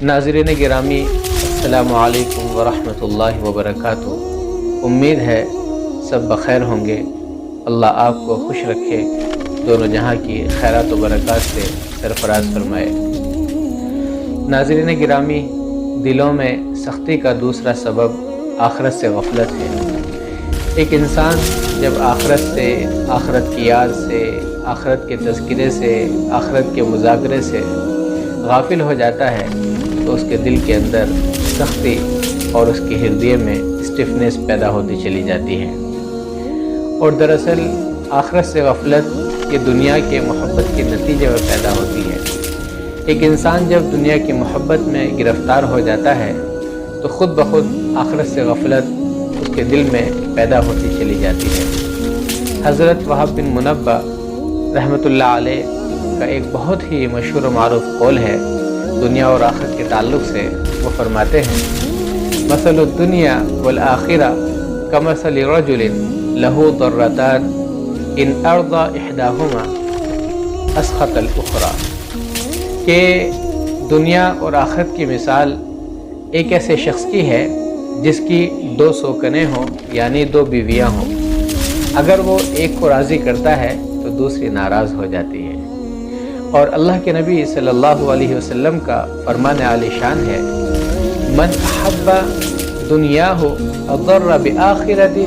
नाज़रीन गिरामी, अस्सलामु अलैकुम वरहमतुल्लाहि वबरकातुहू। उम्मीद है सब बखैर होंगे। अल्लाह आपको खुश रखे, दोनों जहां की खैरात व बरक़ात से सरफराज फरमाए। नाज़रीन गिरामी, दिलों में सख्ती का दूसरा सबब आखिरत से गफलत है। एक इंसान जब आखिरत से, आखिरत की याद से, आखिरत के तज़किरे से, आखिरत के मुज़ाकरे से गाफिल हो जाता है तो उसके दिल के अंदर सख्ती और उसके हृदय में स्टिफनेस पैदा होती चली जाती है। और दरअसल आखिरत से गफलत ये दुनिया के मोहब्बत के नतीजे में पैदा होती है। एक इंसान जब दुनिया की मोहब्बत में गिरफ्तार हो जाता है तो ख़ुद ब खुद आखिरत से गफलत उसके दिल में पैदा होती चली जाती है। हज़रत वहाब बिन मुनब्बा रहमतुल्लाह अलैह का एक बहुत ही मशहूर व मारूफ कौल है दुनिया और आखिरत के ताल्लुक़ से। वो फरमाते हैं, मसलुद दुनिया वल आखिरा कमसलि रजुलिन लहू दर्रतान इन अर्दा इहदाहुमा अस्खतल उखरा। कि दुनिया और आखिरत की मिसाल एक ऐसे शख्स की है जिसकी दो शौकनें हों, यानी दो बीवियाँ हों। अगर वो एक को राज़ी करता है तो दूसरी नाराज़ हो जाती है। और अल्लाह के नबी सल्लल्लाहु अलैहि वसल्लम का फरमान आलिशान है, मन अहब्बा दुनियाहु अदर्र बिआखिरती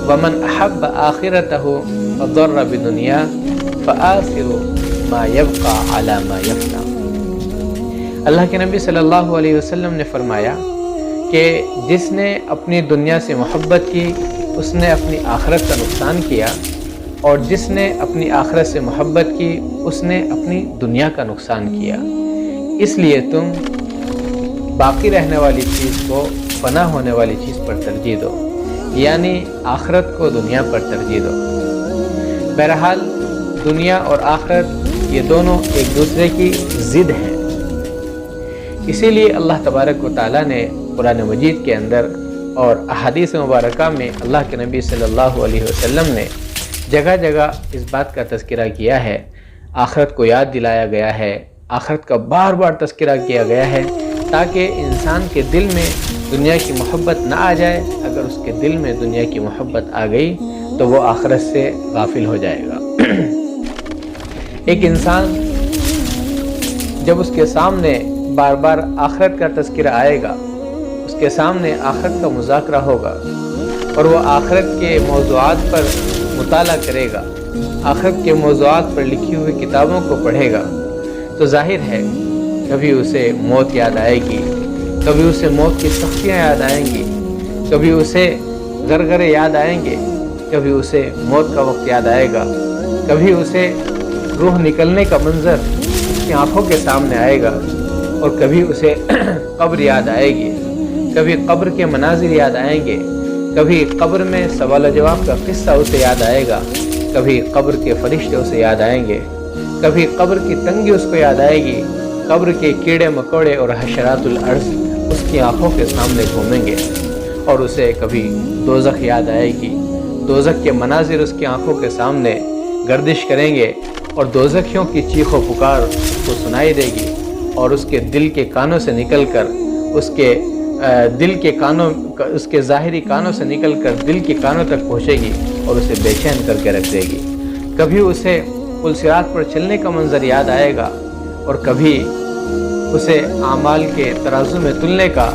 व मन अहब्बा आखिरतहु अदर्र बिदुनिया फआसिरु मा यबका अला मा यफना। अल्लाह के नबी सल्लल्लाहु अलैहि वसल्लम ने फरमाया कि जिसने अपनी दुनिया से मोहब्बत की उसने अपनी आखिरत का नुकसान किया, और जिसने अपनी आखिरत से मोहब्बत की उसने अपनी दुनिया का नुकसान किया। इसलिए तुम बाकी रहने वाली चीज़ को फना होने वाली चीज़ पर तरजीह दो, यानी आखिरत को दुनिया पर तरजीह दो। बहरहाल दुनिया और आखिरत ये दोनों एक दूसरे की ज़िद हैं। इसीलिए अल्लाह तबारक व तआला ने कुरान मजीद के अंदर और अहादीस मुबारका में अल्लाह के नबी सल्लल्लाहु अलैहि वसल्लम ने जगह जगह इस बात का तज़किरा किया है, आखिरत को याद दिलाया गया है, आखिरत का बार बार तज़किरा किया गया है, ताकि इंसान के दिल में दुनिया की मोहब्बत ना आ जाए। अगर उसके दिल में दुनिया की मोहब्बत आ गई तो वो आखिरत से गाफिल हो जाएगा। एक इंसान जब उसके सामने बार बार आखिरत का तज़किरा आएगा, उसके सामने आखिरत का मुज़ाकरा होगा और वो आखिरत के मौज़ूआत पर मुताला करेगा, आखिरत के मौज़ूआत पर लिखी हुई किताबों को पढ़ेगा, तो जाहिर है कभी उसे मौत याद आएगी, कभी उसे मौत की सख्तियाँ याद आएंगी, कभी उसे गरगरे याद आएंगे, कभी उसे मौत का वक्त याद आएगा, कभी उसे रूह निकलने का मंज़र उसकी आँखों के सामने आएगा, और कभी उसे कब्र याद आएगी, कभी कब्र के मनाजिर याद आएंगे, कभी कब्र में सवाल जवाब का किस्सा उसे याद आएगा, कभी कब्र के फरिश्ते उसे याद आएंगे, कभी कब्र की तंगी उसको याद आएगी, कब्र के कीड़े मकोड़े और हशरातुल अर्ज़ उसकी आंखों के सामने घूमेंगे, और उसे कभी दोज़ख याद आएगी, दोज़ख के मनाजिर उसकी आंखों के सामने गर्दिश करेंगे और दोज़खियों की चीखों पुकार उसको सुनाई देगी, और उसके दिल के कानों से निकलकर उसके दिल के कानों, उसके ज़ाहिरी कानों से निकलकर दिल के कानों तक पहुँचेगी और उसे बेचैन करके रख देगी। कभी उसे पुल सिरात पर चलने का मंजर याद आएगा, और कभी उसे आमाल के तराजू में तुलने का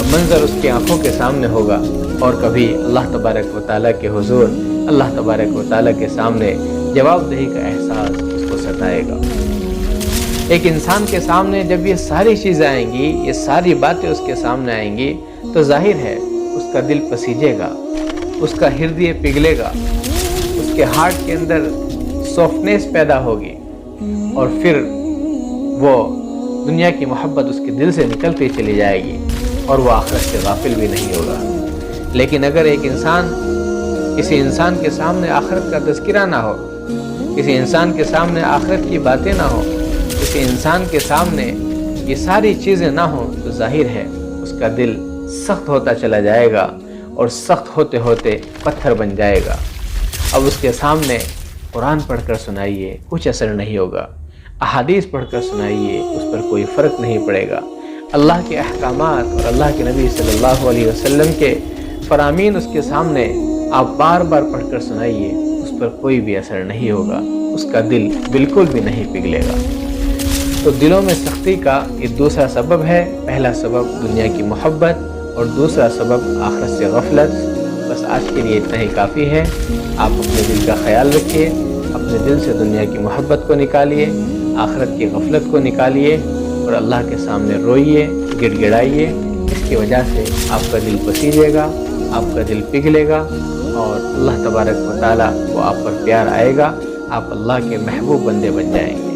मंजर उसकी आंखों के सामने होगा, और कभी अल्लाह तबारक व तआला के हुजूर, अल्लाह तबारक व तआला के सामने जवाबदेही का एहसास उसको सताएगा। एक इंसान के सामने जब ये सारी चीज़ें आएंगी, ये सारी बातें उसके सामने आएंगी, तो जाहिर है उसका दिल पसीजेगा, उसका हृदय पिघलेगा, उसके हार्ट के अंदर सॉफ्टनेस पैदा होगी, और फिर वो दुनिया की मोहब्बत उसके दिल से निकलती चली जाएगी और वो आखिरत से गाफिल भी नहीं होगा। लेकिन अगर एक इंसान, किसी इंसान के सामने आखिरत का तज़किरा ना हो, किसी इंसान के सामने आखिरत की बातें ना हो, किसी इंसान के सामने ये सारी चीज़ें ना हो, तो जाहिर है उसका दिल सख्त होता चला जाएगा और सख्त होते होते पत्थर बन जाएगा। अब उसके सामने कुरान पढ़कर सुनाइए, कुछ असर नहीं होगा। अहादीस पढ़कर सुनाइए, उस पर कोई फ़र्क नहीं पड़ेगा। اللہ کے احکامات اور اللہ کے نبی صلی اللہ علیہ وسلم کے فرامین اس کے سامنے آپ بار بار پڑھ کر سنائیے، اس پر کوئی بھی اثر نہیں ہوگا، اس کا دل بالکل بھی نہیں پگھلے گا۔ تو دلوں میں سختی کا یہ دوسرا سبب ہے۔ پہلا سبب دنیا کی محبت اور دوسرا سبب آخرت سے غفلت۔ بس آج کے لیے اتنا ہی کافی ہے۔ آپ اپنے دل کا خیال رکھیے، اپنے دل سے دنیا کی محبت کو نکالیے، آخرت کی غفلت کو نکالیے اور اللہ کے سامنے روئیے، گڑ گڑائیے۔ اس کی وجہ سے آپ کا دل پسیجے گا، آپ کا دل پگھلے گا اور اللہ تبارک و تعالیٰ کو آپ پر پیار آئے گا، آپ اللہ کے محبوب بندے بن جائیں گے۔